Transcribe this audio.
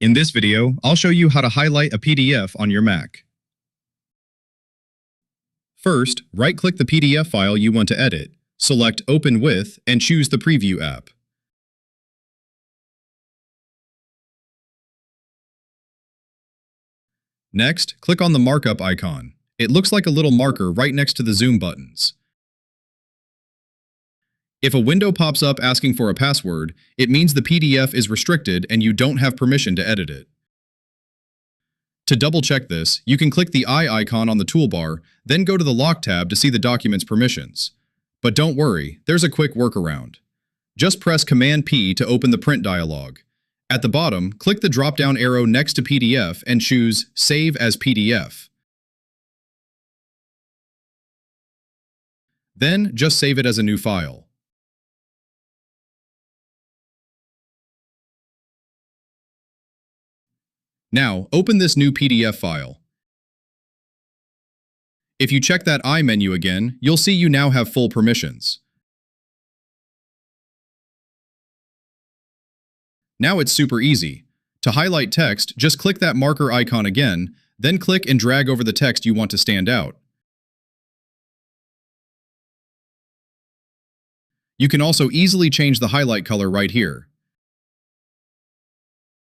In this video, I'll show you how to highlight a PDF on your Mac. First, right-click the PDF file you want to edit, select Open With, and choose the Preview app. Next, click on the markup icon. It looks like a little marker right next to the zoom buttons. If a window pops up asking for a password, it means the PDF is restricted and you don't have permission to edit it. To double-check this, you can click the eye icon on the toolbar, then go to the Lock tab to see the document's permissions. But don't worry, there's a quick workaround. Just press Command-P to open the print dialog. At the bottom, click the drop-down arrow next to PDF and choose Save as PDF. Then, just save it as a new file. Now, open this new PDF file. If you check that eye menu again, you'll see you now have full permissions. Now it's super easy. To highlight text, just click that marker icon again, then click and drag over the text you want to stand out. You can also easily change the highlight color right here.